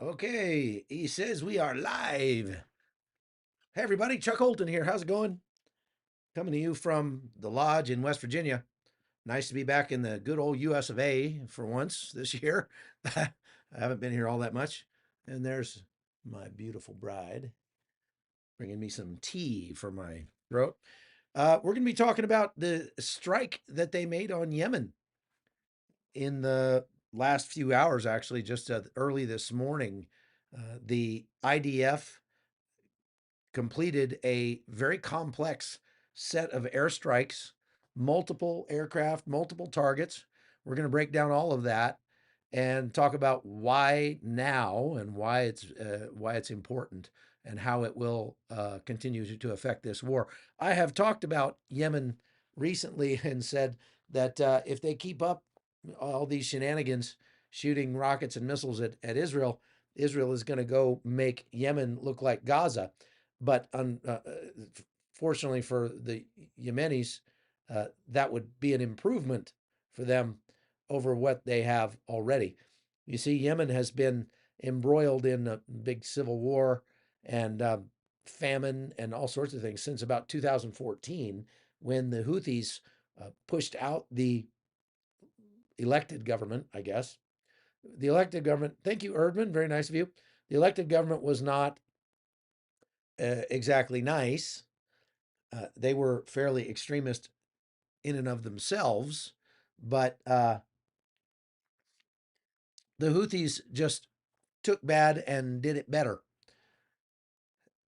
Okay, he says we are live. Hey, everybody, Chuck Holton here. How's it going? Coming to you from the lodge in West Virginia. Nice to be back in the good old US of A for once this year. I haven't been here all that much. And there's my beautiful bride bringing me some tea for my throat. We're going to be talking about the strike that they made on Yemen in the last few hours, actually, just early this morning. The IDF completed a very complex set of airstrikes, multiple aircraft, multiple targets. We're going to break down all of that and talk about why now and why it's important and how it will continue to affect this war. I have talked about Yemen recently and said that if they keep up all these shenanigans, shooting rockets and missiles at Israel, Israel is going to go make Yemen look like Gaza. But fortunately for the Yemenis, that would be an improvement for them over what they have already. You see, Yemen has been embroiled in a big civil war and famine and all sorts of things since about 2014, when the Houthis pushed out the elected government, I guess. The elected government, thank you, Erdman, very nice of you. The elected government was not exactly nice. They were fairly extremist in and of themselves, but the Houthis just took bad and did it better.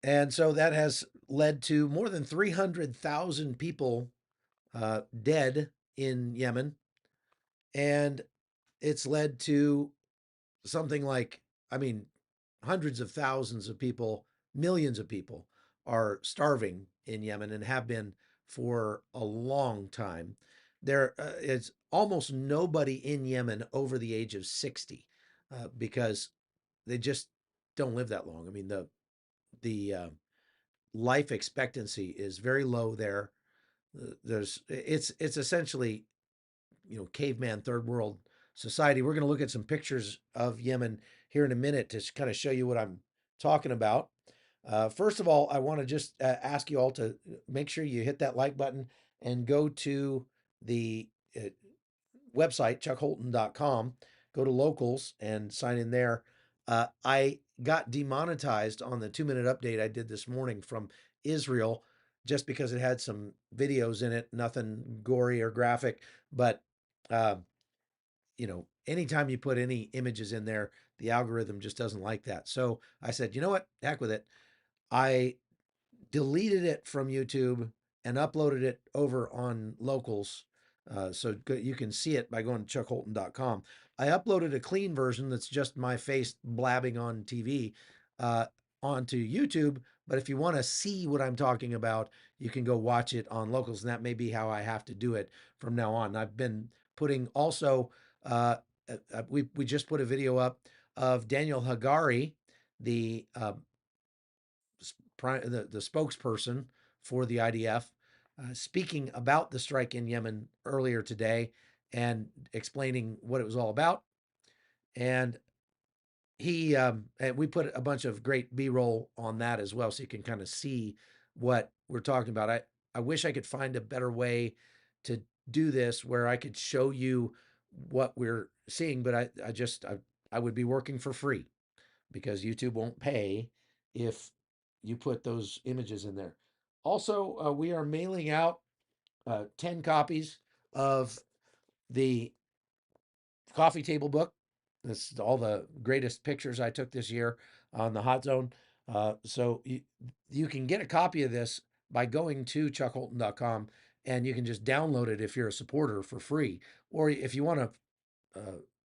And so that has led to more than 300,000 people dead in Yemen. And it's led to something like, I mean, hundreds of thousands of people, millions of people are starving in Yemen and have been for a long time. There is almost nobody in Yemen over the age of 60 because they just don't live that long. I mean, the life expectancy is very low there. It's essentially, caveman third world society. We're going to look at some pictures of Yemen here in a minute to kind of show you what I'm talking about. First of all, I want to just ask you all to make sure you hit that like button and go to the website, chuckholton.com, go to locals and sign in there. I got demonetized on the 2 minute update I did this morning from Israel just because it had some videos in it, nothing gory or graphic. But uh, anytime you put any images in there, the algorithm just doesn't like that. So I said, you know what? Heck with it. I deleted it from YouTube and uploaded it over on locals. So you can see it by going to chuckholton.com. I uploaded a clean version that's just my face blabbing on TV uh, onto YouTube. But if you want to see what I'm talking about, you can go watch it on locals. And that may be how I have to do it from now on. I've been putting also, uh, we just put a video up of Daniel Hagari, the the spokesperson for the IDF, speaking about the strike in Yemen earlier today and explaining what it was all about. And and we put a bunch of great B-roll on that as well, so you can kind of see what we're talking about. I wish I could find a better way to do this where I could show you what we're seeing, but I would be working for free because YouTube won't pay if you put those images in there. Also, we are mailing out 10 copies of the coffee table book. This is all the greatest pictures I took this year on the hot zone. So you can get a copy of this by going to chuckholton.com, and you can just download it if you're a supporter for free. Or if you want a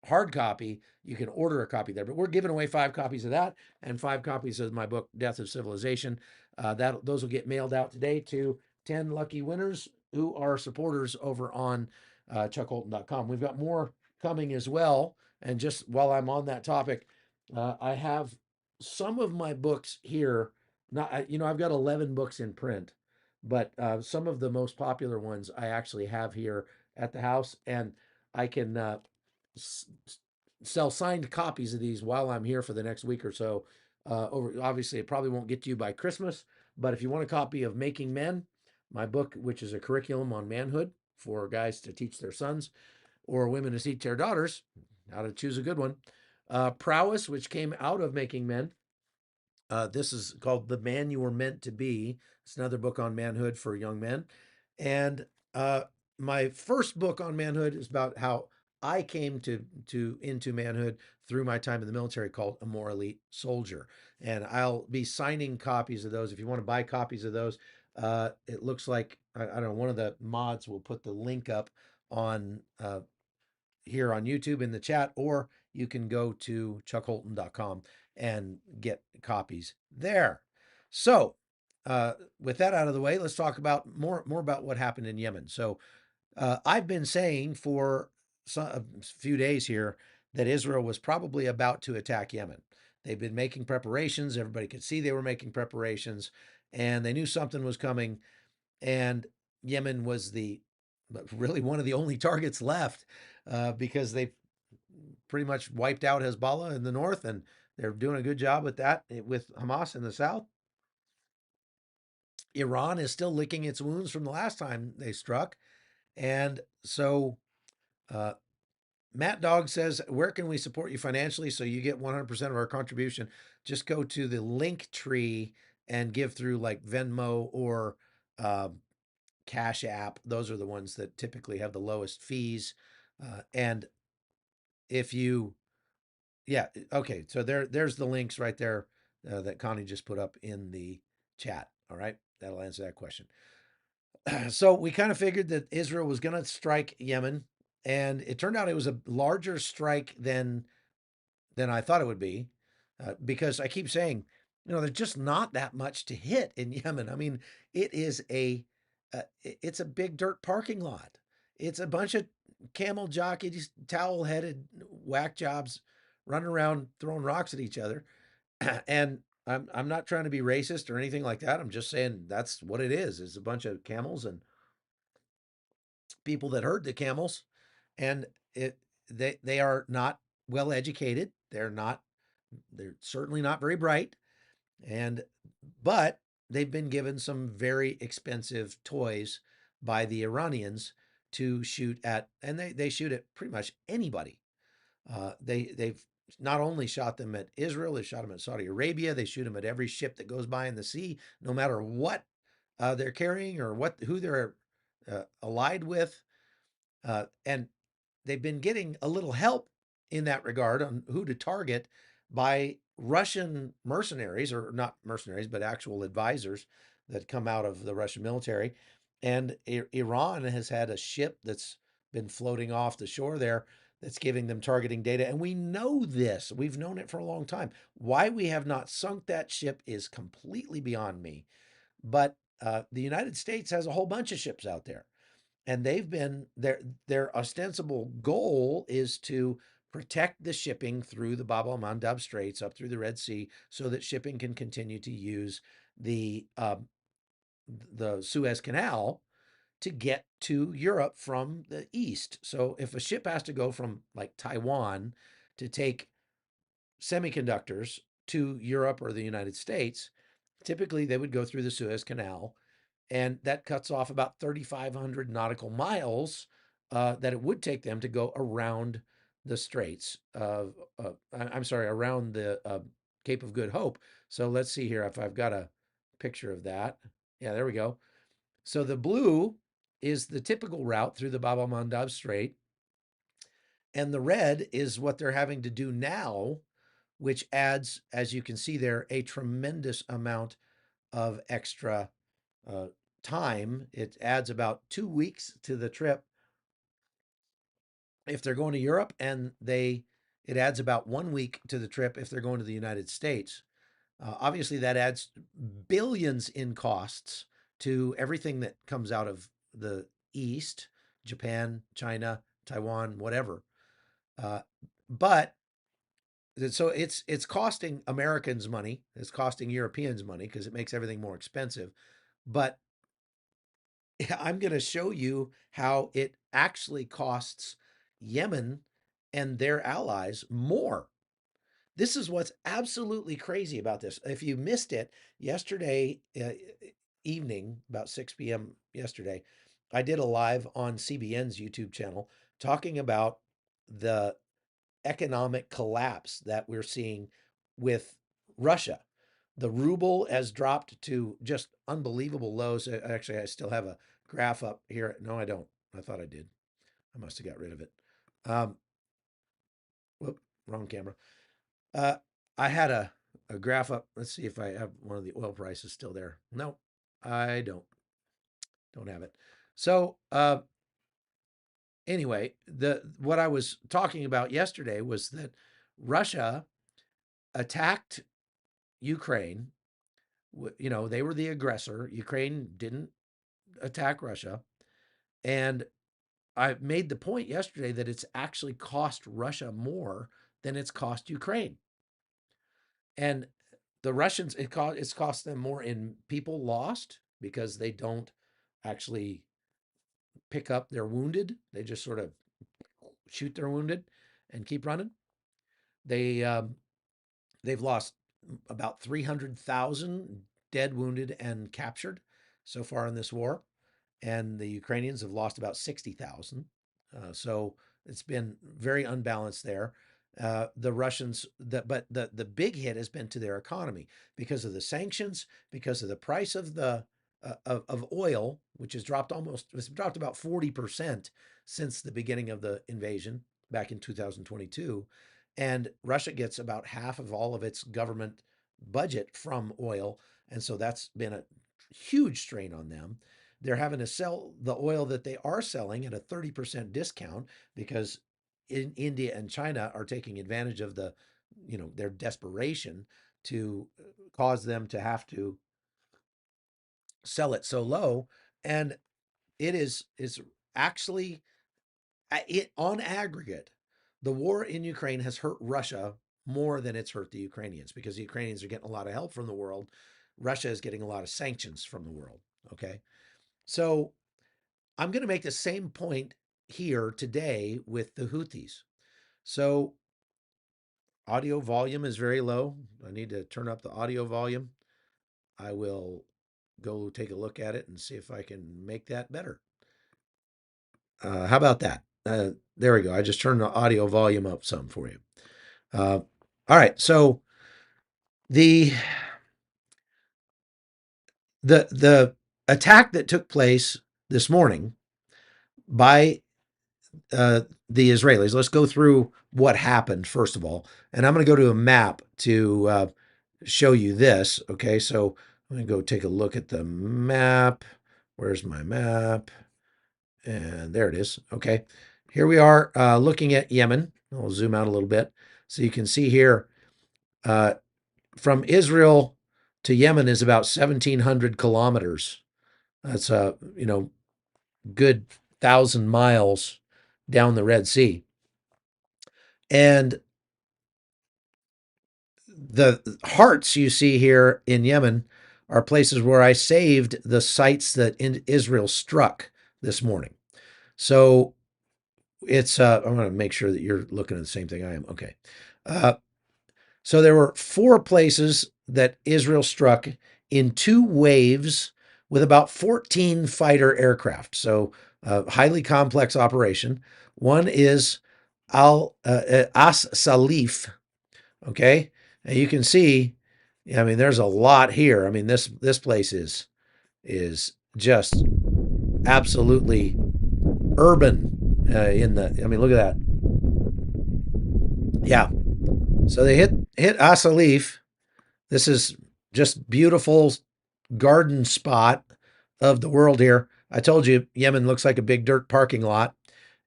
hard copy, you can order a copy there. But we're giving away 5 copies of that and 5 copies of my book, Death of Civilization. Those will get mailed out today to 10 lucky winners who are supporters over on chuckholton.com. We've got more coming as well. And just while I'm on that topic, I have some of my books here. Not, I've got 11 books in print, but some of the most popular ones I actually have here at the house, and I can sell signed copies of these while I'm here for the next week or so. Obviously, it probably won't get to you by Christmas, but if you want a copy of Making Men, my book, which is a curriculum on manhood for guys to teach their sons or women to teach their daughters how to choose a good one. Prowess, which came out of Making Men. This is called The Man You Were Meant to Be. It's another book on manhood for young men. And my first book on manhood is about how I came to into manhood through my time in the military, called A More Elite Soldier. And I'll be signing copies of those. If you want to buy copies of those, it looks like, I don't know, one of the mods will put the link up on here on YouTube in the chat, or you can go to chuckholton.com and get copies there. So, with that out of the way, let's talk about more about what happened in Yemen. So, I've been saying for a few days here that Israel was probably about to attack Yemen. They've been making preparations. Everybody could see they were making preparations, and they knew something was coming. And Yemen was really one of the only targets left, because they pretty much wiped out Hezbollah in the north, and they're doing a good job with that, with Hamas in the south. Iran is still licking its wounds from the last time they struck. And so uh, Matt Dog says, where can we support you financially so you get 100% of our contribution? Just go to the link tree and give through like Venmo or uh, Cash App. Those are the ones that typically have the lowest fees. And if you, yeah, okay. So there's the links right there that Connie just put up in the chat. All right, that'll answer that question. So we kind of figured that Israel was going to strike Yemen, and it turned out it was a larger strike than I thought it would be, because I keep saying, there's just not that much to hit in Yemen. I mean, it is it's a big dirt parking lot. It's a bunch of camel jockeys, towel-headed whack jobs running around throwing rocks at each other. And I'm not trying to be racist or anything like that. I'm just saying that's what it is. It's a bunch of camels and people that herd the camels, and they are not well educated. They're certainly not very bright, and but they've been given some very expensive toys by the Iranians to shoot at, and they shoot at pretty much anybody. They've not only shot them at Israel, they shot them at Saudi Arabia. They shoot them at every ship that goes by in the sea, no matter what they're carrying or who they're allied with. And they've been getting a little help in that regard on who to target by Russian mercenaries, or not mercenaries, but actual advisors that come out of the Russian military. And Iran has had a ship that's been floating off the shore there that's giving them targeting data. And we know this. We've known it for a long time. Why we have not sunk that ship is completely beyond me. But the United States has a whole bunch of ships out there, and they've been their ostensible goal is to protect the shipping through the Bab el-Mandab Straits up through the Red Sea, so that shipping can continue to use the Suez Canal to get to Europe from the east. So if a ship has to go from like Taiwan to take semiconductors to Europe or the United States, typically they would go through the Suez Canal, and that cuts off about 3,500 nautical miles that it would take them to go around the straits of, I'm sorry, around the Cape of Good Hope. So let's see here if I've got a picture of that. Yeah, there we go. So the blue is the typical route through the Bab el-Mandab Strait, and the red is what they're having to do now, which adds, as you can see there, a tremendous amount of extra uh, time. It adds about 2 weeks to the trip if they're going to Europe, and it adds about 1 week to the trip if they're going to the United States. Obviously, that adds billions in costs to everything that comes out of the East, Japan, China, Taiwan, whatever. But so it's costing Americans money. It's costing Europeans money because it makes everything more expensive. But I'm going to show you how it actually costs Yemen and their allies more. This is what's absolutely crazy about this. If you missed it yesterday evening, about 6 p.m. yesterday, I did a live on CBN's YouTube channel talking about the economic collapse that we're seeing with Russia. The ruble has dropped to just unbelievable lows. Actually, I still have a graph up here. No, I don't. I thought I did. I must have got rid of it. Um, whoop, wrong camera. Uh, I had a graph up. Let's see if I have one of the oil prices still there. No, I don't have it. So anyway, the what I was talking about yesterday was that Russia attacked Ukraine. You know, they were the aggressor. Ukraine didn't attack Russia. And I made the point yesterday that it's actually cost Russia more than it's cost Ukraine. And the Russians, it's cost them more in people lost because they don't actually pick up their wounded. They just sort of shoot their wounded and keep running. They've lost about 300,000 dead, wounded, and captured so far in this war, and the Ukrainians have lost about 60,000. So it's been very unbalanced there. The Russians, but the big hit has been to their economy because of the sanctions, because of the price of the of oil, which has dropped it's dropped about 40% since the beginning of the invasion back in 2022. And Russia gets about half of all of its government budget from oil. And so that's been a huge strain on them. They're having to sell the oil that they are selling at a 30% discount because India and China are taking advantage of their desperation to cause them to have to sell it so low. And it's actually on aggregate, the war in Ukraine has hurt Russia more than it's hurt the Ukrainians because the Ukrainians are getting a lot of help from the world. Russia is getting a lot of sanctions from the world. Okay. So I'm going to make the same point here today with the Houthis. So audio volume is very low. I need to turn up the audio volume. I will go take a look at it and see if I can make that better. How about that? There we go. I just turned the audio volume up some for you. All right. So the attack that took place this morning by the Israelis. Let's go through what happened first of all, and I'm going to go to a map to show you this. Okay, so I'm going to go take a look at the map. Where's my map? And there it is. Okay, here we are looking at Yemen. I'll zoom out a little bit so you can see here. From Israel to Yemen is about 1,700 kilometers. That's good 1,000 miles down the Red Sea. And the hearts you see here in Yemen are places where I saved the sites that Israel struck this morning. So it's, I want to make sure that you're looking at the same thing I am. Okay. So there were 4 places that Israel struck in 2 waves with about 14 fighter aircraft. So highly complex operation. One is As Salif. Okay. And you can see, I mean, there's a lot here. I mean, this place is just absolutely urban I mean, look at that. Yeah. So they hit Asalif. This is just beautiful garden spot of the world here. I told you Yemen looks like a big dirt parking lot.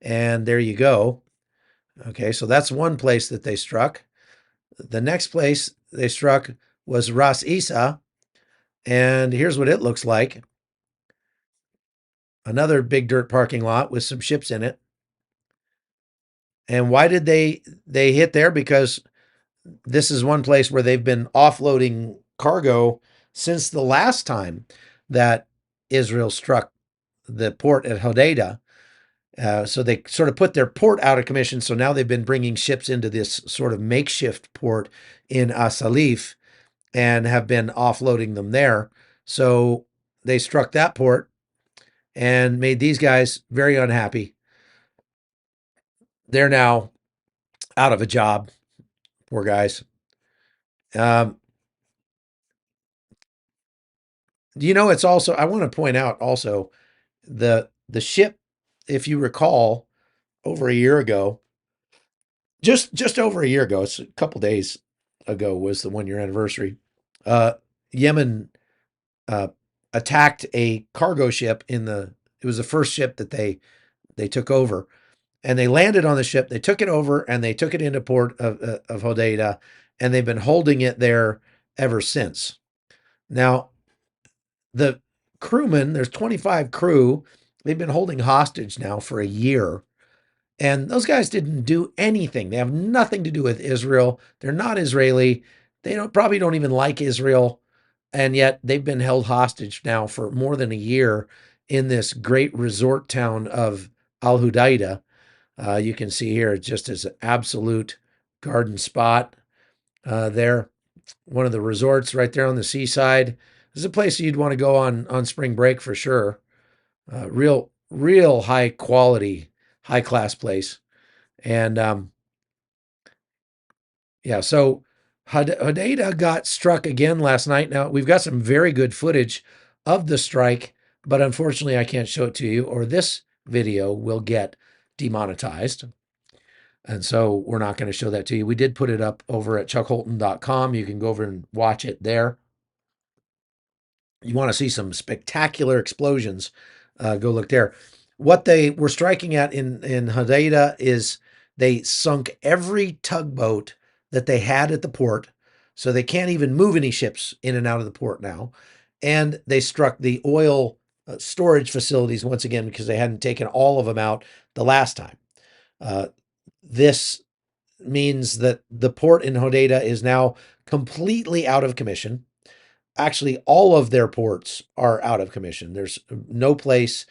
And there you go. Okay, so that's one place that they struck. The next place they struck was Ras Isa. And here's what it looks like. Another big dirt parking lot with some ships in it. And why did they hit there? Because this is one place where they've been offloading cargo since the last time that Israel struck the port at Hodeidah. So they sort of put their port out of commission. So now they've been bringing ships into this sort of makeshift port in Asalif and have been offloading them there. So they struck that port and made these guys very unhappy. They're now out of a job. Poor guys. Um, it's also, I want to point out also the ship, if you recall, over a year ago, just over a year ago, it's a couple days ago was the 1 year anniversary. Uh, Yemen uh, attacked a cargo ship it was the first ship that they took over, and they landed on the ship. They took it over and they took it into port of Hodeida, and they've been holding it there ever since. Now, the crewmen, there's 25 crew, they've been holding hostage now for a year. And those guys didn't do anything. They have nothing to do with Israel. They're not Israeli. They probably don't even like Israel. And yet they've been held hostage now for more than a year in this great resort town of Al Hudaida. You can see here just as an absolute garden spot there. One of the resorts right there on the seaside. This is a place you'd want to go on spring break for sure. Real high quality, high class place. And yeah, so Hodeida got struck again last night. Now, we've got some very good footage of the strike, but unfortunately, I can't show it to you, or this video will get demonetized. And so we're not going to show that to you. We did put it up over at chuckholton.com. You can go over and watch it there. You want to see some spectacular explosions, go look there. What they were striking at in Hodeida is they sunk every tugboat that they had at the port, so they can't even move any ships in and out of the port now. And they struck the oil storage facilities once again because they hadn't taken all of them out the last time. This means that the port in Hodeida is now completely out of commission. Actually, all of their ports are out of commission. There's no place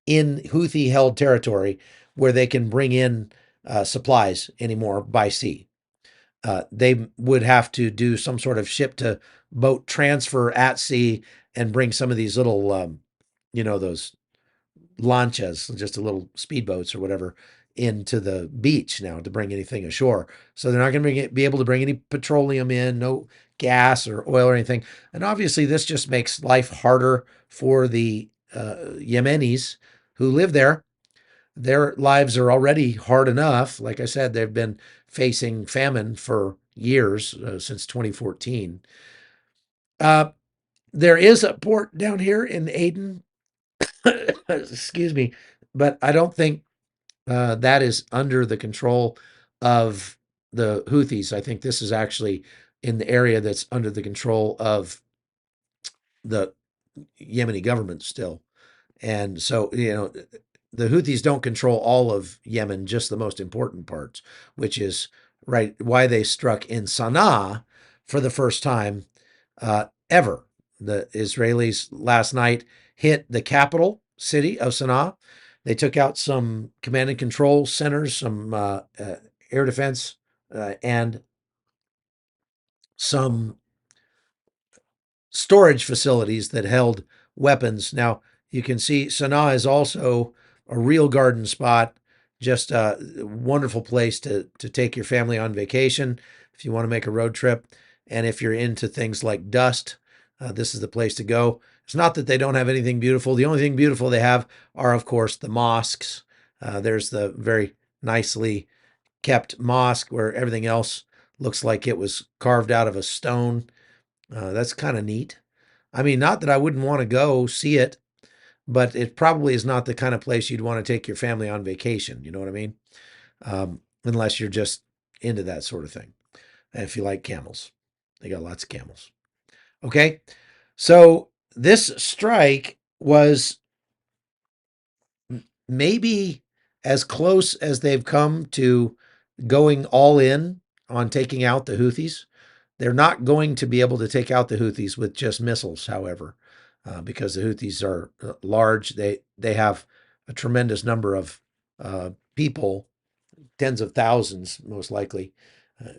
in Houthi held territory where they can bring in supplies anymore by sea. They would have to do some sort of ship to boat transfer at sea and bring some of these little, those lanchas, just a little speedboats or whatever, into the beach now to bring anything ashore. So they're not going to be able to bring any petroleum in, no gas or oil or anything. And obviously, this just makes life harder for the Yemenis who live there. Their lives are already hard enough. Like I said, they've been facing famine for years, since 2014. There is a port down here in Aden, excuse me, but I don't think that is under the control of the Houthis. I think this is actually in the area that's under the control of the Yemeni government still. And so, the Houthis don't control all of Yemen, just the most important parts, which is right why they struck in Sana'a for the first time ever. The Israelis last night hit the capital city of Sana'a. They took out some command and control centers, some air defense, and some storage facilities that held weapons. Now, you can see Sana'a is also a real garden spot, just a wonderful place to take your family on vacation if you want to make a road trip. And if you're into things like dust, this is the place to go. It's not that they don't have anything beautiful. The only thing beautiful they have are, of course, the mosques. There's the very nicely kept mosque where everything else looks like it was carved out of a stone. That's kind of neat. I mean, not that I wouldn't want to go see it, but it probably is not the kind of place you'd want to take your family on vacation. You know what I mean? Unless you're just into that sort of thing. And if you like camels, they got lots of camels. Okay. So this strike was maybe as close as they've come to going all in on taking out the Houthis. They're not going to be able to take out the Houthis with just missiles, however, because the Houthis are large. They have a tremendous number of people, tens of thousands, most likely,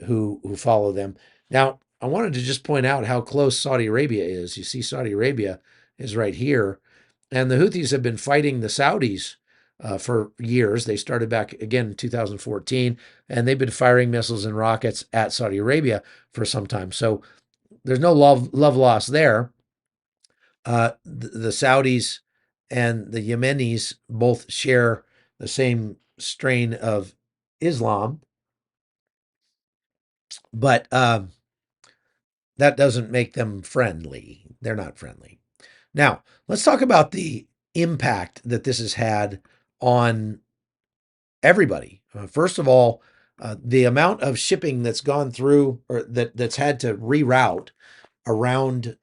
who follow them. Now, I wanted to just point out how close Saudi Arabia is. You see, Saudi Arabia is right here, and the Houthis have been fighting the Saudis for years. They started back again in 2014, and they've been firing missiles and rockets at Saudi Arabia for some time. So there's no love lost there. The Saudis and the Yemenis both share the same strain of Islam, but that doesn't make them friendly. They're not friendly. Now, let's talk about the impact that this has had on everybody. First of all, the amount of shipping that's gone through or that's had to reroute around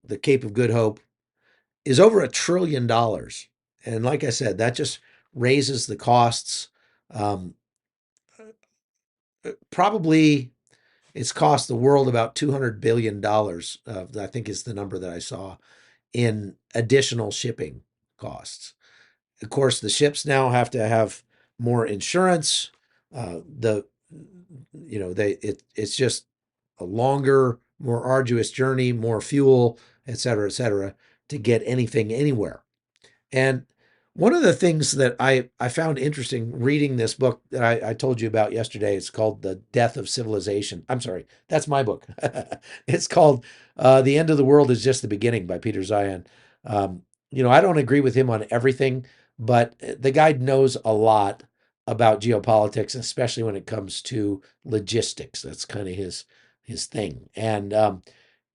the Cape of Good Hope is over $1 trillion. And like I said, that just raises the costs. Um, Probably it's cost the world about $200 billion, I think is the number that I saw, in additional shipping costs. Of course, the ships now have to have more insurance. The you know it's just a longer, more arduous journey, more fuel, et cetera, to get anything anywhere. And one of the things that I found interesting reading this book that I told you about yesterday, it's called The Death of Civilization. I'm sorry, that's my book. It's called The End of the World is Just the Beginning by Peter Zeihan. I don't agree with him on everything, but the guy knows a lot about geopolitics, especially when it comes to logistics. That's kind of his thing. And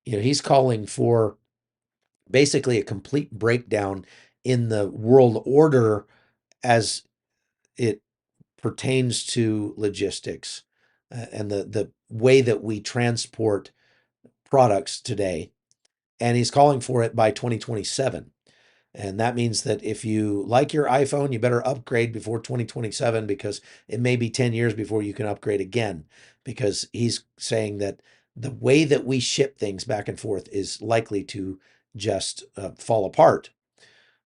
he's calling for basically a complete breakdown in the world order as it pertains to logistics and the way that we transport products today. And he's calling for it by 2027. And that means that if you like your iPhone, you better upgrade before 2027 because it may be 10 years before you can upgrade again. Because he's saying that the way that we ship things back and forth is likely to just fall apart.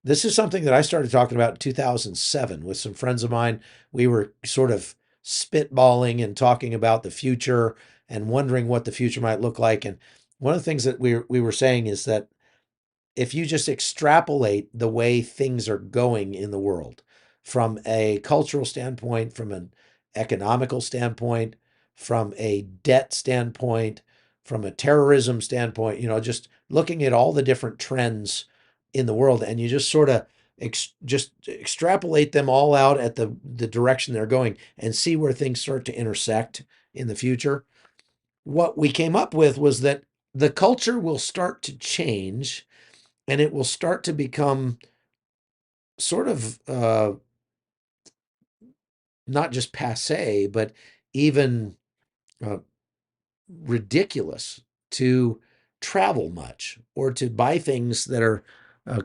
This is something that I started talking about in 2007 with some friends of mine. We were sort of spitballing and talking about the future and wondering what the future might look like. And one of the things that we were saying is that if you just extrapolate the way things are going in the world from a cultural standpoint, from an economical standpoint, from a debt standpoint, from a terrorism standpoint, just looking at all the different trends in the world, and you just sort of just extrapolate them all out at the direction they're going and see where things start to intersect in the future. What we came up with was that the culture will start to change and it will start to become sort of not just passe, but even uh, ridiculous to travel much or to buy things that are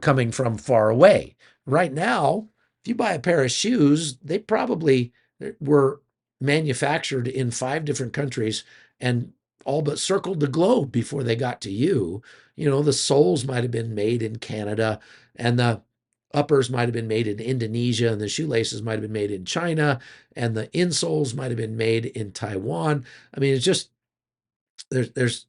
coming from far away. Right now, if you buy a pair of shoes, they probably were manufactured in 5 different countries and all but circled the globe before they got to you. The soles might have been made in Canada and the uppers might have been made in Indonesia and the shoelaces might have been made in China and the insoles might have been made in Taiwan. I mean, it's just there's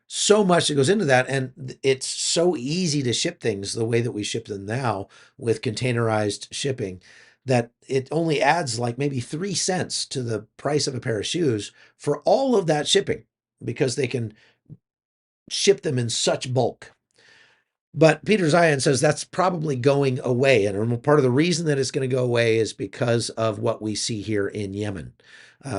so much that goes into that, and it's so easy to ship things the way that we ship them now with containerized shipping that it only adds like maybe 3 cents to the price of a pair of shoes for all of that shipping because they can ship them in such bulk. But Peter Zeihan says that's probably going away. And part of the reason that it's going to go away is because of what we see here in Yemen.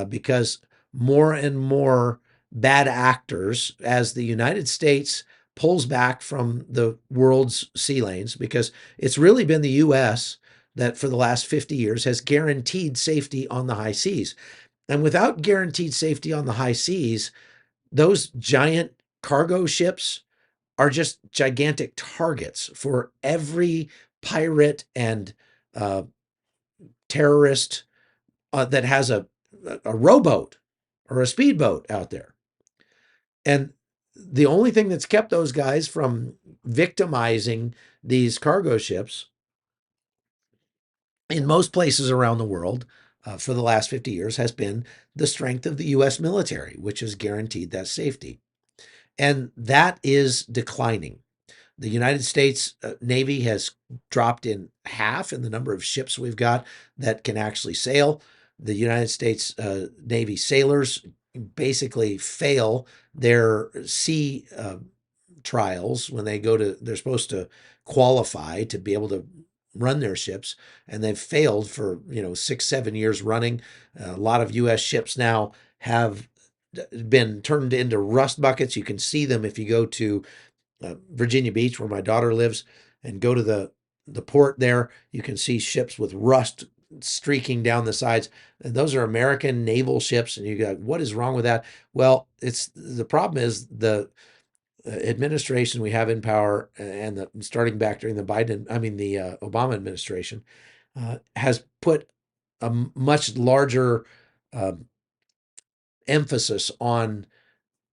Because more and more bad actors, as the United States pulls back from the world's sea lanes, because it's really been the U.S. that for the last 50 years has guaranteed safety on the high seas. And without guaranteed safety on the high seas, those giant cargo ships are just gigantic targets for every pirate and uh, terrorist that has a rowboat or a speedboat out there. And the only thing that's kept those guys from victimizing these cargo ships in most places around the world for the last 50 years has been the strength of the U.S. military, which has guaranteed that safety. And that is declining. The United States Navy has dropped in half in the number of ships we've got that can actually sail. The United States Navy sailors basically fail their sea trials when they go to, they're supposed to qualify to be able to run their ships, and they've failed for 6-7 years running. A lot of U.S. ships now have been turned into rust buckets. You can see them if you go to Virginia Beach, where my daughter lives, and go to the port there. You can see ships with rust streaking down the sides. And those are American naval ships, and you go, what is wrong with that? Well, it's the problem is the administration we have in power, and starting back during the Obama administration, has put a much larger emphasis on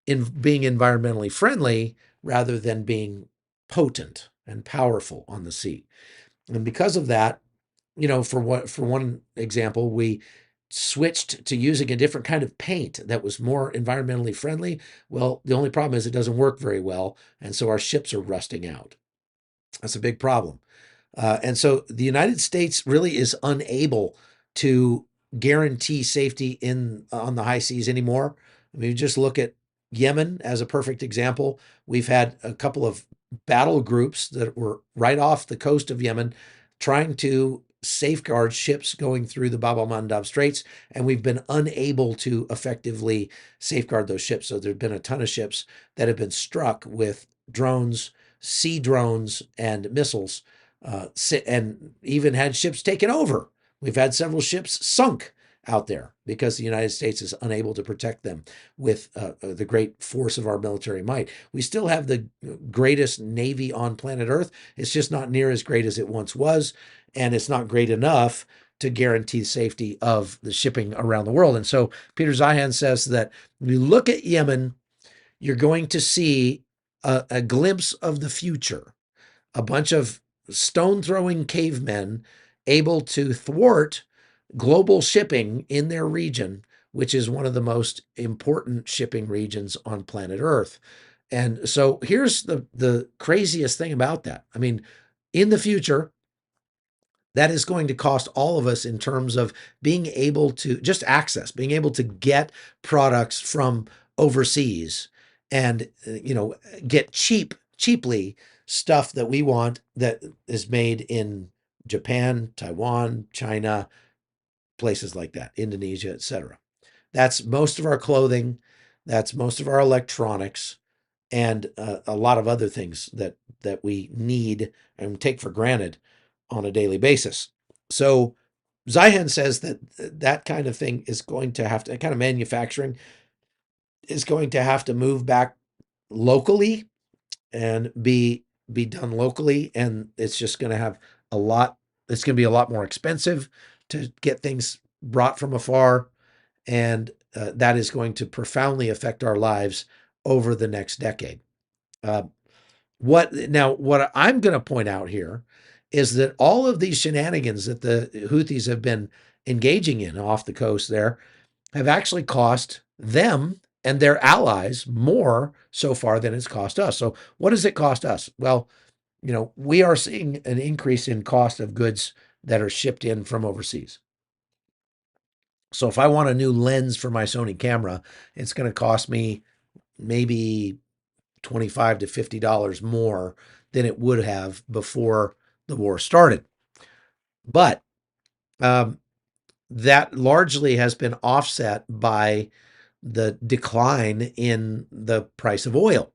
being environmentally friendly rather than being potent and powerful on the sea. And because of that, for one example, we switched to using a different kind of paint that was more environmentally friendly. Well, the only problem is it doesn't work very well, and so our ships are rusting out. That's a big problem. And so the United States really is unable to guarantee safety on the high seas anymore. I mean, just look at Yemen as a perfect example. We've had a couple of battle groups that were right off the coast of Yemen trying to safeguard ships going through the Bab el-Mandab Straits, and we've been unable to effectively safeguard those ships. So there've been a ton of ships that have been struck with drones, sea drones, and missiles, and even had ships taken over. We've had several ships sunk out there because the United States is unable to protect them with the great force of our military might. We still have the greatest Navy on planet Earth. It's just not near as great as it once was, and it's not great enough to guarantee safety of the shipping around the world. And so Peter Zeihan says that when you look at Yemen, you're going to see a glimpse of the future. A bunch of stone-throwing cavemen able to thwart global shipping in their region, which is one of the most important shipping regions on planet Earth. And so here's the craziest thing about that. I mean, in the future, that is going to cost all of us in terms of being able to just access, being able to get products from overseas and, get cheaply stuff that we want that is made in Japan, Taiwan, China, places like that, Indonesia, etc. That's most of our clothing. That's most of our electronics, and a lot of other things that we need and take for granted on a daily basis. So Zeihan says that that kind of thing is going to have to, that kind of manufacturing is going to have to move back locally and be done locally, and it's just going to have a lot. It's going to be a lot more expensive to get things brought from afar, and that is going to profoundly affect our lives over the next decade. What I'm going to point out here is that all of these shenanigans that the Houthis have been engaging in off the coast there have actually cost them and their allies more so far than it's cost us. So what does it cost us? Well, we are seeing an increase in cost of goods that are shipped in from overseas. So if I want a new lens for my Sony camera, it's going to cost me maybe $25 to $50 more than it would have before the war started. But that largely has been offset by the decline in the price of oil.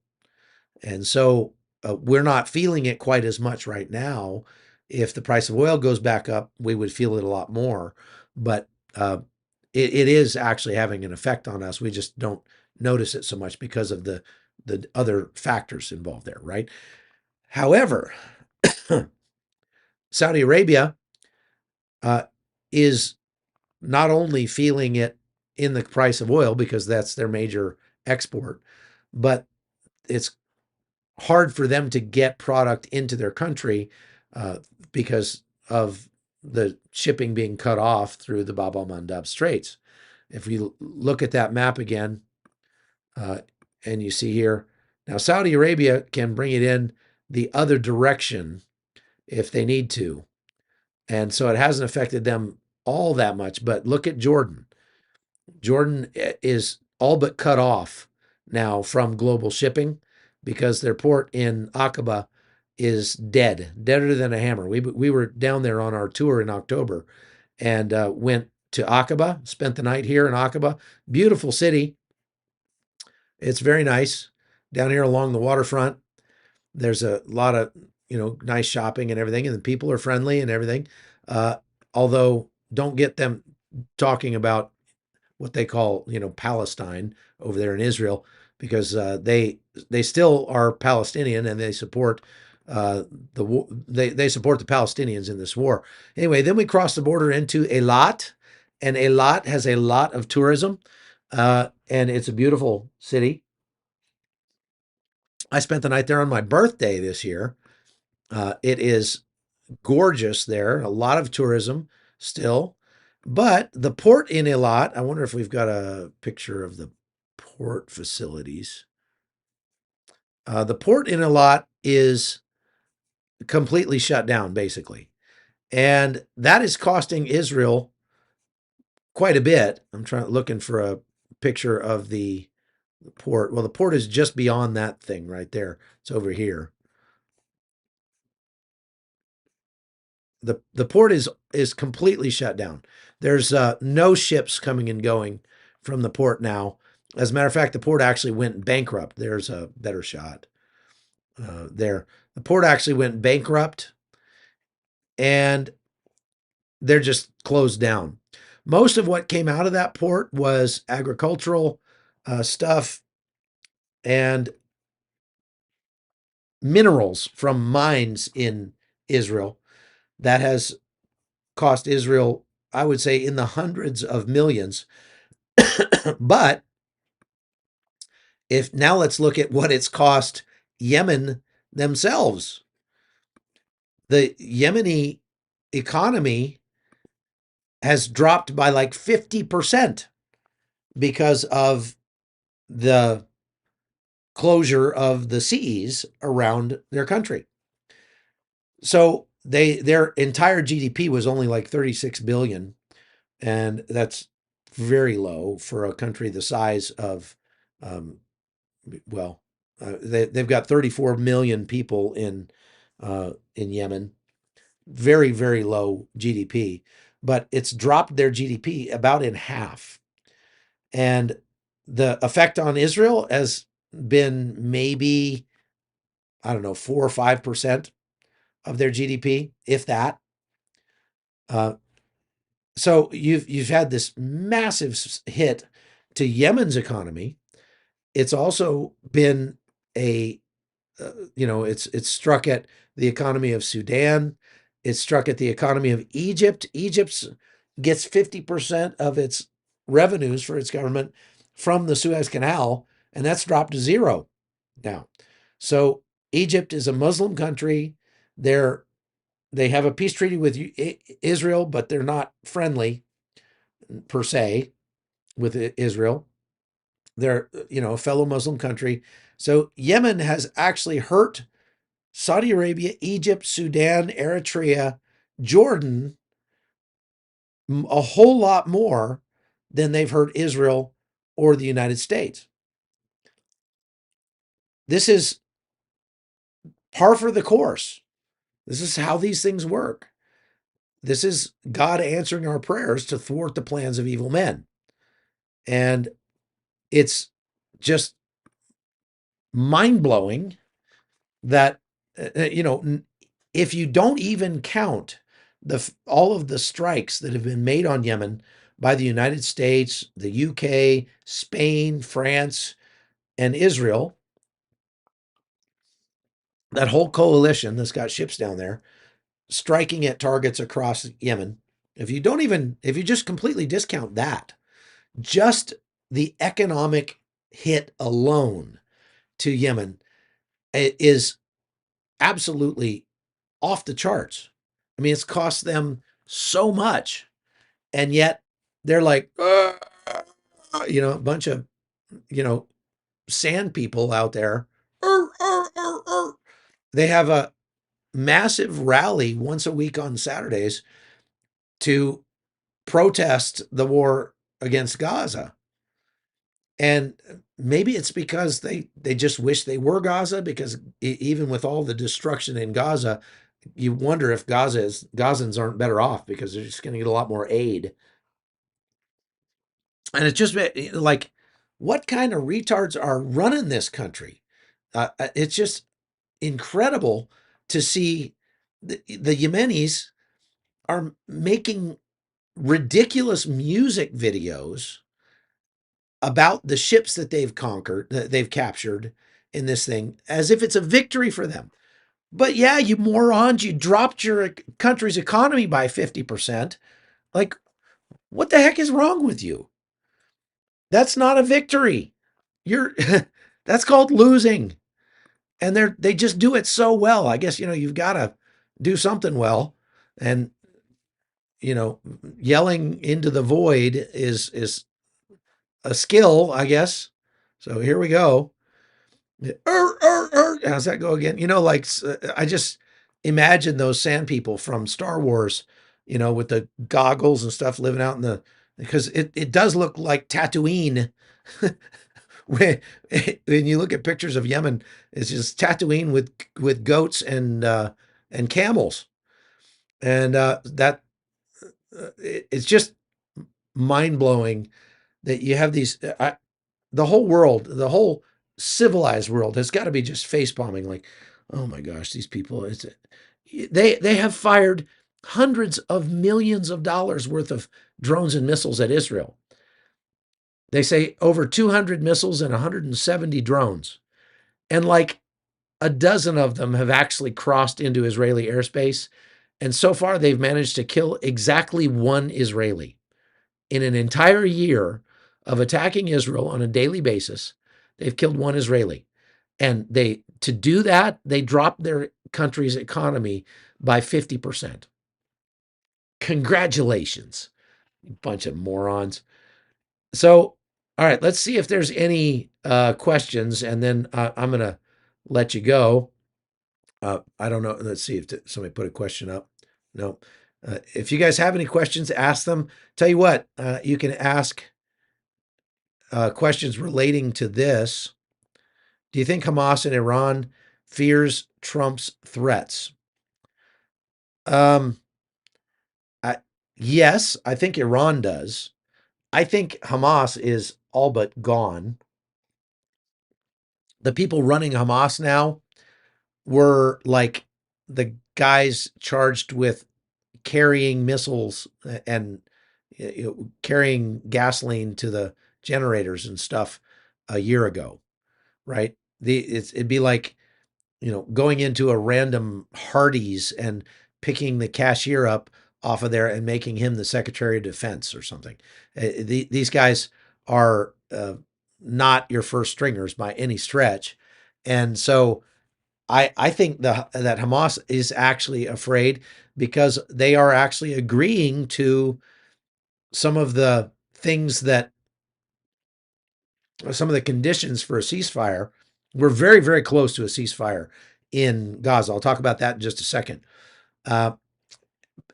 And so we're not feeling it quite as much right now. If the price of oil goes back up, we would feel it a lot more. But it is actually having an effect on us. We just don't notice it so much because of the other factors involved there, right? However, Saudi Arabia is not only feeling it in the price of oil because that's their major export, but it's hard for them to get product into their country because of the shipping being cut off through the Bab el-Mandab Straits. If we look at that map again, and you see here, now Saudi Arabia can bring it in the other direction if they need to. And so it hasn't affected them all that much. But look at Jordan. Jordan is all but cut off now from global shipping because their port in Aqaba is deader than a hammer. We were down there on our tour in October and went to Aqaba, spent the night here in Aqaba. Beautiful city. It's very nice down here along the waterfront. There's a lot of, nice shopping and everything, and the people are friendly and everything. Although don't get them talking about what they call, Palestine over there in Israel, because they still are Palestinian and they support they support the Palestinians in this war. Anyway, then we cross the border into Eilat, and Eilat has a lot of tourism, and it's a beautiful city. I spent the night there on my birthday this year. It is gorgeous there, a lot of tourism still. But the port in Eilat, I wonder if we've got a picture of the port facilities. The port in Eilat is completely shut down, basically. And that is costing Israel quite a bit. I'm looking for a picture of the port. Well, the port is just beyond that thing right there. It's over here. The port is completely shut down. There's no ships coming and going from the port now. As a matter of fact, the port actually went bankrupt. There's a better shot there. The port actually went bankrupt, and they're just closed down. Most of what came out of that port was agricultural stuff and minerals from mines in Israel. That has cost Israel, I would say, in the hundreds of millions. But now let's look at what it's cost Yemen themselves. The Yemeni economy has dropped by like 50% because of the closure of the seas around their country. So their entire GDP was only like 36 billion, and that's very low for a country the size of, they've got 34 million people in Yemen. Very, very low GDP, but it's dropped their GDP about in half. And the effect on Israel has been maybe, I don't know, 4 or 5% of their GDP, if that. So you've had this massive hit to Yemen's economy. It's also been it's struck at the economy of Sudan. It's struck at the economy of Egypt. Egypt gets 50% of its revenues for its government from the Suez Canal, and that's dropped to zero now. So Egypt is a Muslim country. They have a peace treaty with Israel, but they're not friendly per se with Israel. They're, a fellow Muslim country. So Yemen has actually hurt Saudi Arabia, Egypt, Sudan, Eritrea, Jordan a whole lot more than they've hurt Israel or the United States. This is par for the course. This is how these things work. This is God answering our prayers to thwart the plans of evil men. And it's just mind-blowing that, if you don't even count all of the strikes that have been made on Yemen by the United States, the UK, Spain, France, and Israel, that whole coalition that's got ships down there striking at targets across Yemen, if you just completely discount that, just the economic hit alone to Yemen is absolutely off the charts. I mean, it's cost them so much, and yet they're like, a bunch of, you know, sand people out there. They have a massive rally once a week on Saturdays to protest the war against Gaza. And maybe it's because they just wish they were Gaza, because even with all the destruction in Gaza, you wonder if Gazans aren't better off because they're just going to get a lot more aid. And it's just like, what kind of retards are running this country? It's just incredible to see the Yemenis are making ridiculous music videos about the ships that they've conquered, that they've captured in this thing, as if it's a victory for them. But yeah, you morons, you dropped your country's economy by 50%. Like, what the heck is wrong with you? That's not a victory. You're that's called losing. And they just do it so well. I guess, you've got to do something well. And, yelling into the void is a skill, I guess. So here we go. How's that go again? I just imagine those sand people from Star Wars, with the goggles and stuff, living out in because it does look like Tatooine. when, when you look at pictures of Yemen, it's just Tatooine with goats and camels. And it's just mind blowing that you have these. The whole world, the whole civilized world, has got to be just face bombing. Like, oh my gosh, these people! They have fired hundreds of millions of dollars worth of drones and missiles at Israel. They say over 200 missiles and 170 drones, and like a dozen of them have actually crossed into Israeli airspace. And so far, they've managed to kill exactly one Israeli. In an entire year of attacking Israel on a daily basis, they've killed one Israeli. And to do that, they dropped their country's economy by 50%. Congratulations, you bunch of morons. So, all right, let's see if there's any questions, and then I'm going to let you go. I don't know. Let's see if somebody put a question up. No. If you guys have any questions, ask them. Tell you what, you can ask questions relating to this. Do you think Hamas and Iran fears Trump's threats? Yes, I think Iran does. I think Hamas is all but gone. The people running Hamas now were like the guys charged with carrying missiles and carrying gasoline to the generators and stuff a year ago, right? It'd be like, going into a random Hardee's and picking the cashier up off of there and making him the Secretary of Defense or something. These guys are not your first stringers by any stretch. And so I think that Hamas is actually afraid because they are actually agreeing to some of the things that some of the conditions for a ceasefire. We're very, very close to a ceasefire in Gaza. I'll talk about that in just a second. And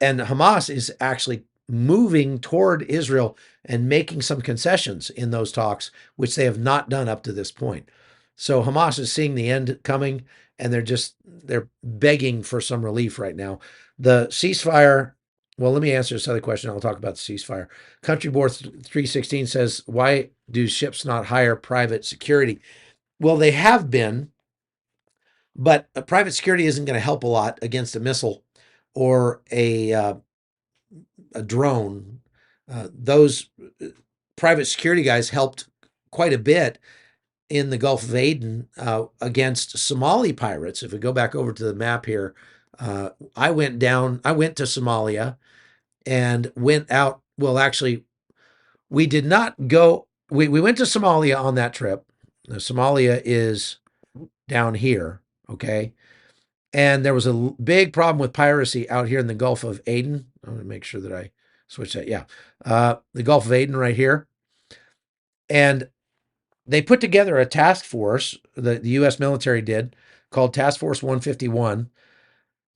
Hamas is actually moving toward Israel and making some concessions in those talks, which they have not done up to this point. So Hamas is seeing the end coming, and they're begging for some relief right now. The ceasefire. Well, let me answer this other question. I'll talk about the ceasefire. Country Board 316 says, why do ships not hire private security? Well, they have been, but a private security isn't going to help a lot against a missile or a drone. Those private security guys helped quite a bit in the Gulf of Aden against Somali pirates. If we go back over to the map here, I went to Somalia and went out. Well, actually, we did not go. We went to Somalia on that trip. Now, Somalia is down here, okay? And there was a big problem with piracy out here in the Gulf of Aden, I'm going to make sure that I switch that. Yeah. The Gulf of Aden right here. And they put together a task force, the U.S. military did, called Task Force 151,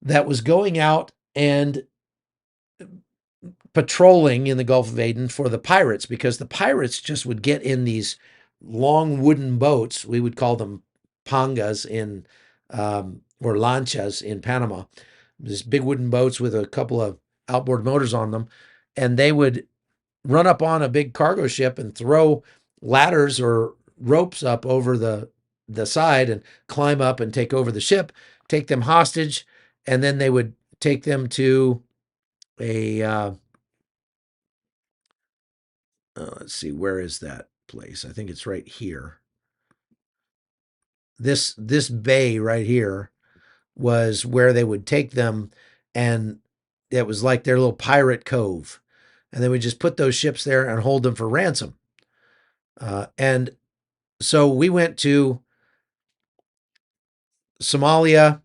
that was going out and patrolling in the Gulf of Aden for the pirates, because the pirates just would get in these long wooden boats. We would call them pangas in or lanchas in Panama. These big wooden boats with a couple of outboard motors on them, and they would run up on a big cargo ship and throw ladders or ropes up over the side and climb up and take over the ship, take them hostage, and then they would take them to a let's see, where is that place? I think it's right here. This bay right here was where they would take them, and it was like their little pirate cove, and they would just put those ships there and hold them for ransom. And so we went to Somalia,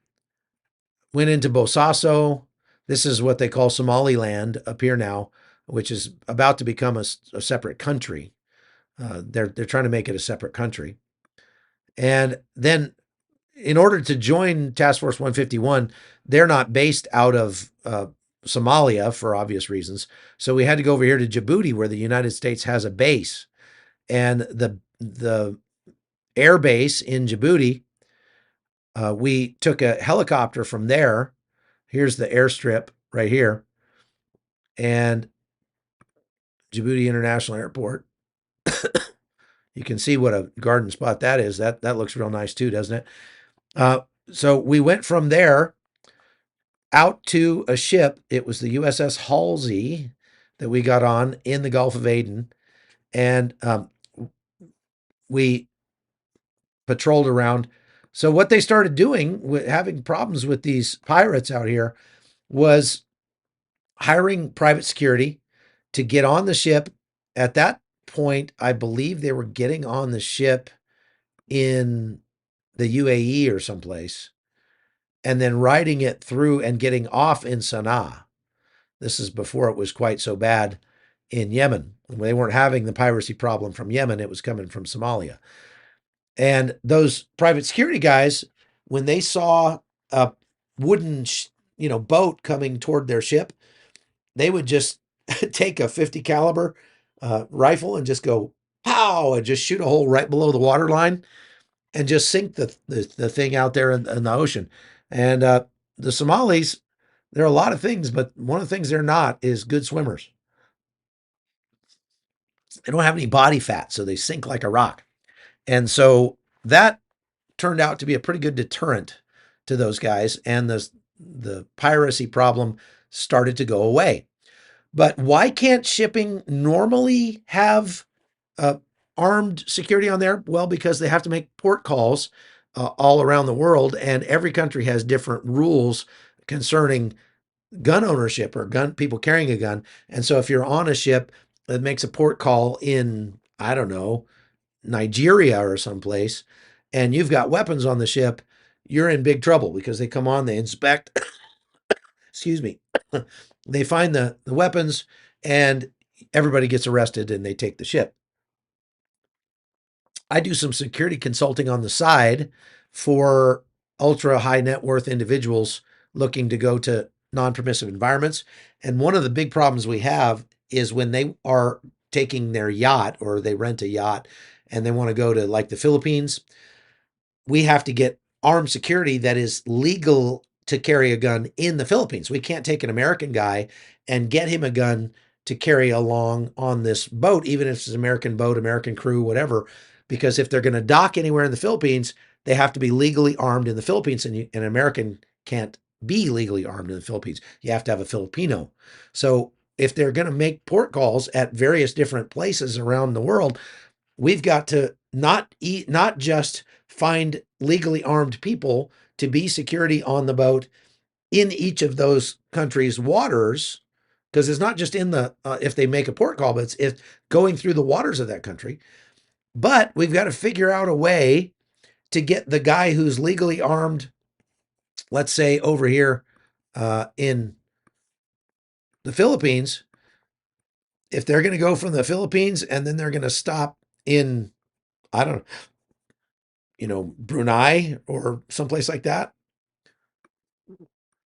went into Bosaso. This is what they call Somaliland up here now, which is about to become a separate country. They're trying to make it a separate country. And then in order to join Task Force 151, they're not based out of Somalia for obvious reasons. So we had to go over here to Jaboody, where the United States has a base. And the air base in Jaboody, we took a helicopter from there. Here's the airstrip right here. And Jaboody International Airport. You can see what a garden spot that is. That looks real nice too, doesn't it? So we went from there out to a ship. It was the USS Halsey that we got on in the Gulf of Aden. And we patrolled around. So what they started doing, with having problems with these pirates out here, was hiring private security to get on the ship. At that point, I believe they were getting on the ship in the UAE or someplace, and then riding it through and getting off in Sana'a. This is before it was quite so bad in Yemen. They weren't having the piracy problem from Yemen. It was coming from Somalia. And those private security guys, when they saw a wooden, boat coming toward their ship, they would just take a 50 caliber rifle and just go pow and just shoot a hole right below the water line and just sink the thing out there in the ocean. And the Somalis, there are a lot of things, but one of the things they're not is good swimmers. They don't have any body fat, so they sink like a rock. And so that turned out to be a pretty good deterrent to those guys, and the piracy problem started to go away. But why can't shipping normally have armed security on there? Well, because they have to make port calls all around the world, and every country has different rules concerning gun ownership or people carrying a gun. And so if you're on a ship that makes a port call in, I don't know, Nigeria or someplace, and you've got weapons on the ship, you're in big trouble, because they come on, they inspect, excuse me, they find the weapons, and everybody gets arrested and they take the ship. I do some security consulting on the side for ultra high net worth individuals looking to go to non-permissive environments. And one of the big problems we have is when they are taking their yacht, or they rent a yacht and they want to go to like the Philippines, we have to get armed security that is legal to carry a gun in the Philippines. We can't take an American guy and get him a gun to carry along on this boat, even if it's an American boat, American crew, whatever, because if they're going to dock anywhere in the Philippines, they have to be legally armed in the Philippines, and an American can't be legally armed in the Philippines. You have to have a Filipino. So if they're going to make port calls at various different places around the world, we've got to not just find legally armed people to be security on the boat in each of those countries' waters, because it's not just in the if they make a port call, but it's going through the waters of that country. But we've got to figure out a way to get the guy who's legally armed, let's say over here in the Philippines, if they're going to go from the Philippines and then they're going to stop in, I don't know, Brunei or someplace like that,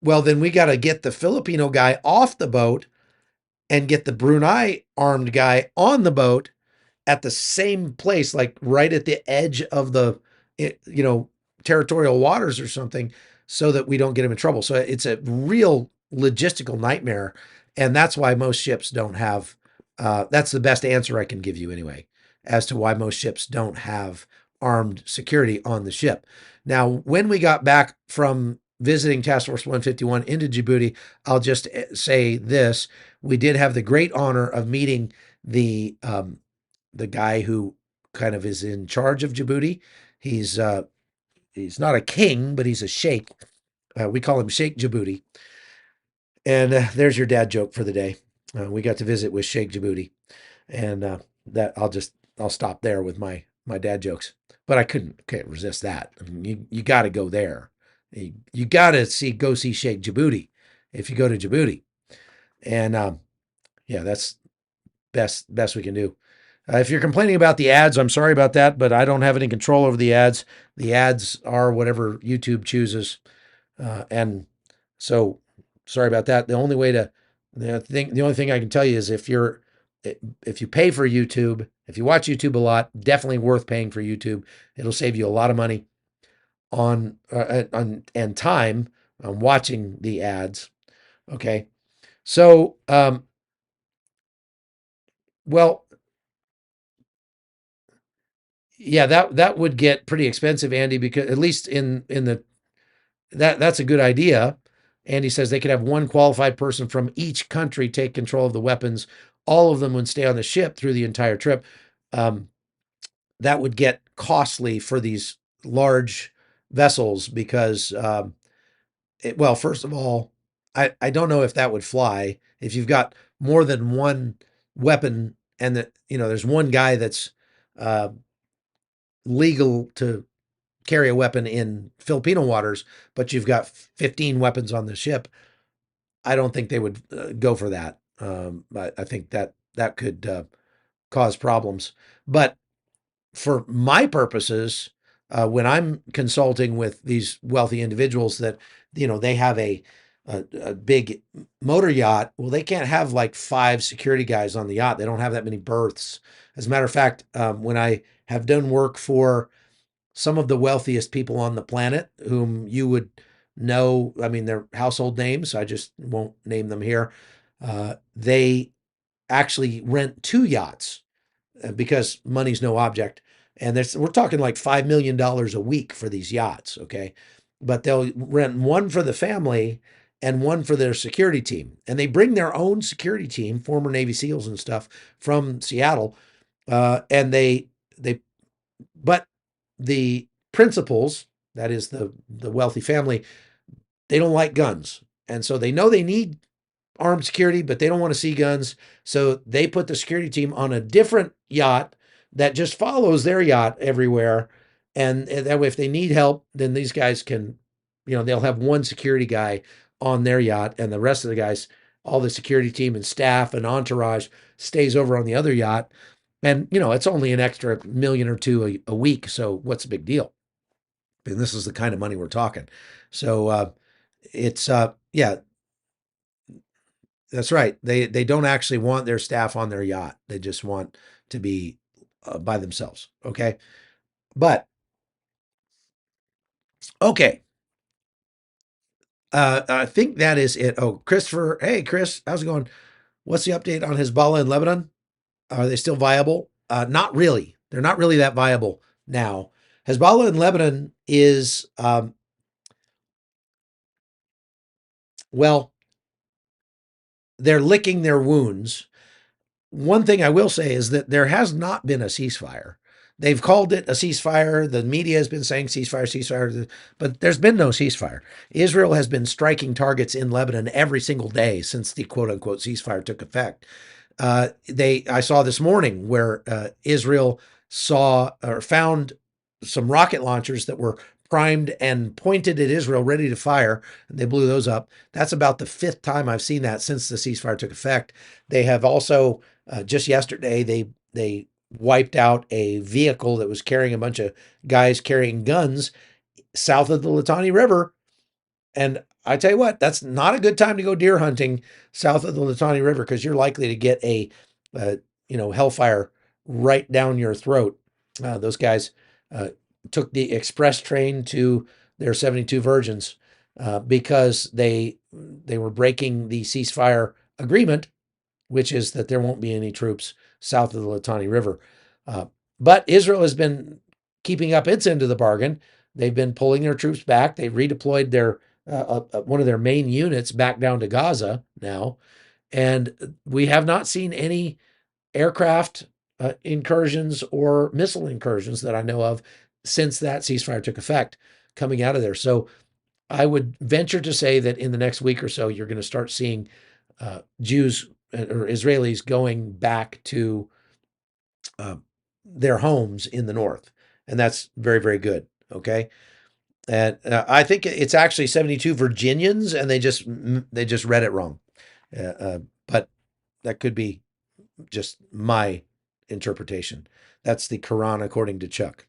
well, then we got to get the Filipino guy off the boat and get the Brunei armed guy on the boat at the same place, like right at the edge of the, territorial waters or something, so that we don't get him in trouble. So it's a real logistical nightmare. And that's why most ships don't have, that's the best answer I can give you anyway, as to why most ships don't have armed security on the ship. Now, when we got back from visiting Task Force 151 into Djibouti, I'll just say this. We did have the great honor of meeting the guy who kind of is in charge of Djibouti. He's not a king, but he's a sheikh. We call him Sheikh Jaboody. And there's your dad joke for the day. We got to visit with Sheikh Jaboody, and that I'll stop there with my dad jokes. But I can't resist that. I mean, you got to go there. You got to go see Sheikh Jaboody if you go to Djibouti. And yeah, that's best we can do. If you're complaining about the ads, I'm sorry about that, but I don't have any control over the ads. The ads are whatever YouTube chooses. And so sorry about that. The only thing I can tell you is if you pay for YouTube, if you watch YouTube a lot, definitely worth paying for YouTube. It'll save you a lot of money on and time on watching the ads. Okay. So, well, yeah, that would get pretty expensive, Andy, because at least in the that's a good idea. Andy says they could have one qualified person from each country take control of the weapons. All of them would stay on the ship through the entire trip. That would get costly for these large vessels because, well, first of all, I don't know if that would fly if you've got more than one weapon and that there's one guy that's legal to carry a weapon in Filipino waters, but you've got 15 weapons on the ship. I don't think they would go for that. I think that could cause problems. But for my purposes, when I'm consulting with these wealthy individuals that, they have a big motor yacht, well, they can't have like 5 security guys on the yacht. They don't have that many berths. As a matter of fact, when I have done work for some of the wealthiest people on the planet whom you would know, I mean, they're household names, I just won't name them here. They actually rent 2 yachts because money's no object. And we're talking like $5 million a week for these yachts, okay? But they'll rent one for the family and one for their security team. And they bring their own security team, former Navy SEALs and stuff, from Seattle. And but the principals, that is the wealthy family, they don't like guns. And so they know they need armed security, but they don't want to see guns. So they put the security team on a different yacht that just follows their yacht everywhere. And that way, if they need help, then these guys can, they'll have one security guy on their yacht, and the rest of the guys, all the security team and staff and entourage stays over on the other yacht. And, it's only an extra $1 million or $2 million a week. So what's the big deal? And this is the kind of money we're talking. So it's, yeah, that's right. They don't actually want their staff on their yacht. They just want to be by themselves. Okay. But, okay. I think that is it. Oh, Christopher. Hey, Chris, how's it going? What's the update on Hezbollah in Lebanon? Are they still viable? Not really. They're not really that viable now. Hezbollah in Lebanon is, well, they're licking their wounds. One thing I will say is that there has not been a ceasefire. They've called it a ceasefire. The media has been saying ceasefire, but there's been no ceasefire. Israel has been striking targets in Lebanon every single day since the quote unquote ceasefire took effect. I saw this morning where Israel saw or found some rocket launchers that were primed and pointed at Israel, ready to fire, and they blew those up. That's about the fifth time I've seen that since the ceasefire took effect. They have also just yesterday they wiped out a vehicle that was carrying a bunch of guys carrying guns south of the Litani River. And I tell you what, that's not a good time to go deer hunting south of the Litani River because you're likely to get a hellfire right down your throat. Those guys took the express train to their 72 Virgins because they were breaking the ceasefire agreement, which is that there won't be any troops south of the Litani River. But Israel has been keeping up its end of the bargain. They've been pulling their troops back. They've redeployed their one of their main units back down to Gaza now, and we have not seen any aircraft incursions or missile incursions that I know of since that ceasefire took effect coming out of there. So I would venture to say that in the next week or so, you're going to start seeing Jews or Israelis going back to their homes in the north. And that's very, very good. Okay. And I think it's actually 72 Virginians, and they just read it wrong. But that could be just my interpretation. That's the Quran according to Chuck.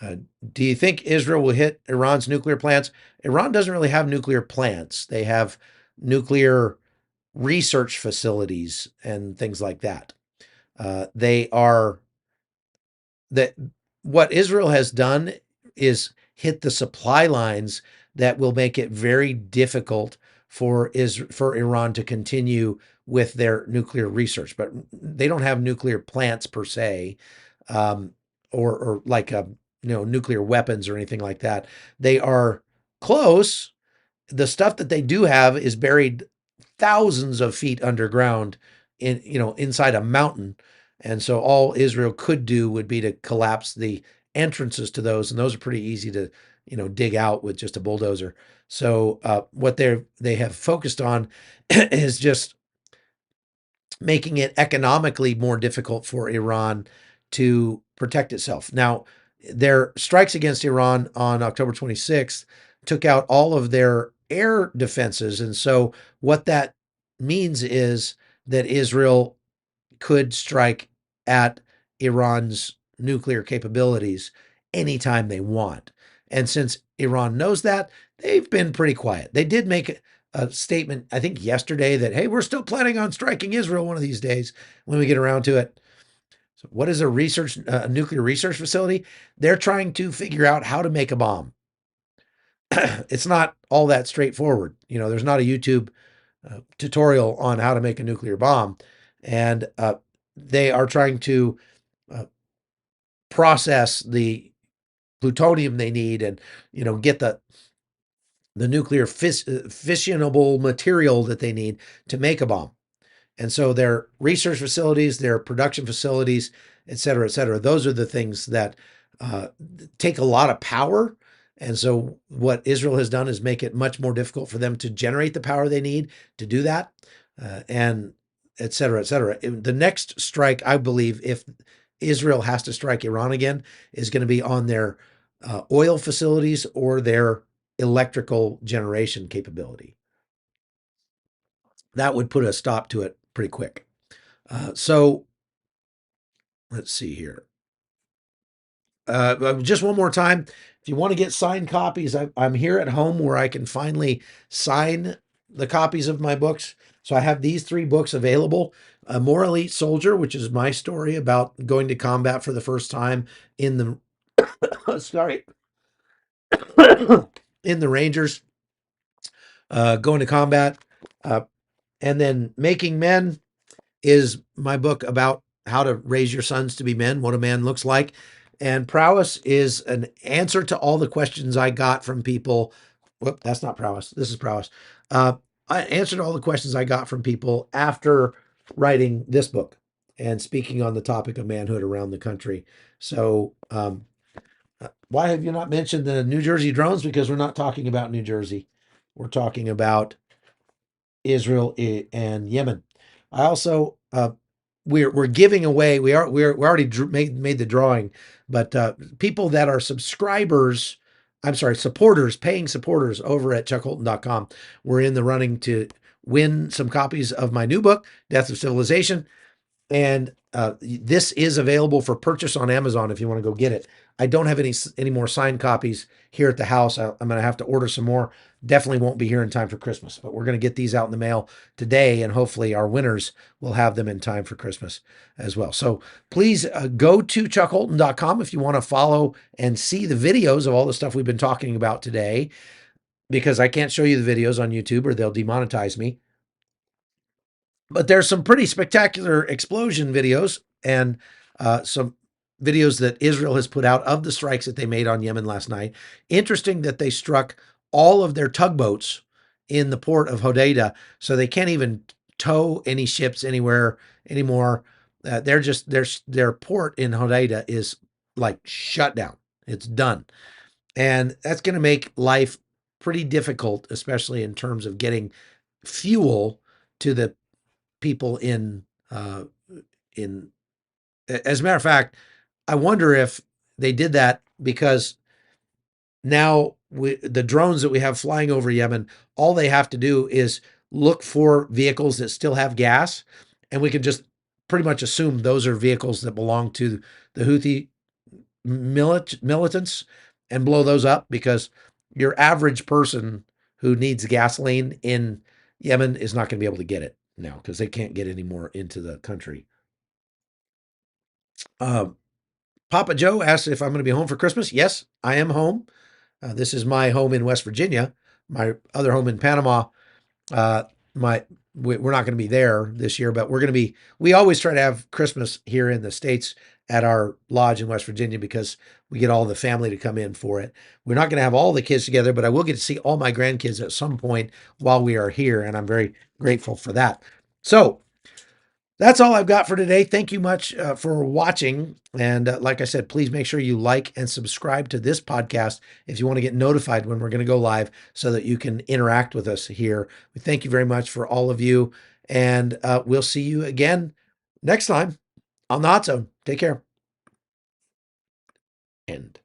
Do you think Israel will hit Iran's nuclear plants? Iran doesn't really have nuclear plants. They have nuclear research facilities and things like that. They are that what Israel has done is hit the supply lines that will make it very difficult for Iran to continue with their nuclear research. But they don't have nuclear plants per se, or like nuclear weapons or anything like that. They are close. The stuff that they do have is buried thousands of feet underground inside a mountain. And so all Israel could do would be to collapse the entrances to those, and those are pretty easy to dig out with just a bulldozer. So what they have focused on is just making it economically more difficult for Iran to protect itself. Now, their strikes against Iran on October 26th took out all of their air defenses. And so what that means is that Israel could strike at Iran's nuclear capabilities anytime they want. And since Iran knows that, they've been pretty quiet. They did make a statement, I think yesterday, that, hey, we're still planning on striking Israel one of these days when we get around to it. So what is a nuclear research facility? They're trying to figure out how to make a bomb. It's not all that straightforward. There's not a YouTube tutorial on how to make a nuclear bomb. And they are trying to process the plutonium they need and, get the nuclear fissionable material that they need to make a bomb. And so their research facilities, their production facilities, et cetera, those are the things that take a lot of power. And so what Israel has done is make it much more difficult for them to generate the power they need to do that, and et cetera, et cetera. The next strike, I believe, if Israel has to strike Iran again, is going to be on their oil facilities or their electrical generation capability. That would put a stop to it pretty quick. So let's see here. Just one more time, if you want to get signed copies, I'm here at home where I can finally sign the copies of my books. So I have these 3 books available. A More Elite Soldier, which is my story about going to combat for the first time in the in the Rangers, going to combat. And then Making Men is my book about how to raise your sons to be men, what a man looks like. And Prowess is an answer to all the questions I got from people. Whoop, that's not Prowess. This is Prowess. I answered all the questions I got from people after writing this book and speaking on the topic of manhood around the country. So why have you not mentioned the New Jersey drones? Because we're not talking about New Jersey. We're talking about Israel and Yemen. I also we're giving away. We're already made the drawing, but people that are subscribers I'm sorry, supporters, paying supporters over at chuckholton.com. We're in the running to win some copies of my new book, Death of Civilization. And this is available for purchase on Amazon if you want to go get it. I don't have any more signed copies here at the house. I'm going to have to order some more. Definitely won't be here in time for Christmas, but we're going to get these out in the mail today, and hopefully our winners will have them in time for Christmas as well. So please go to chuckholton.com if you want to follow and see the videos of all the stuff we've been talking about today, because I can't show you the videos on YouTube or they'll demonetize me. But there's some pretty spectacular explosion videos and some videos that Israel has put out of the strikes that they made on Yemen last night. Interesting that they struck all of their tugboats in the port of Hodeidah, so they can't even tow any ships anywhere anymore. They're just their port in Hodeidah is like shut down. It's done, and that's going to make life pretty difficult, especially in terms of getting fuel to the people in as a matter of fact, I wonder if they did that because now the drones that we have flying over Yemen, all they have to do is look for vehicles that still have gas, and we can just pretty much assume those are vehicles that belong to the Houthi militants and blow those up, because your average person who needs gasoline in Yemen is not going to be able to get it now because they can't get any more into the country. Uh, Papa Joe asked if I'm going to be home for Christmas. Yes, I am home. This is my home in West Virginia. My other home in Panama, uh, we're not going to be there this year, but we're going to be. We always try to have Christmas here in the States at our lodge in West Virginia because we get all the family to come in for it. We're not going to have all the kids together, but I will get to see all my grandkids at some point while we are here, and I'm very grateful for that. So that's all I've got for today. Thank you much for watching. And like I said, please make sure you like and subscribe to this podcast if you want to get notified when we're going to go live so that you can interact with us here. We thank you very much for all of you. And we'll see you again next time on the Hot Zone. Take care. End.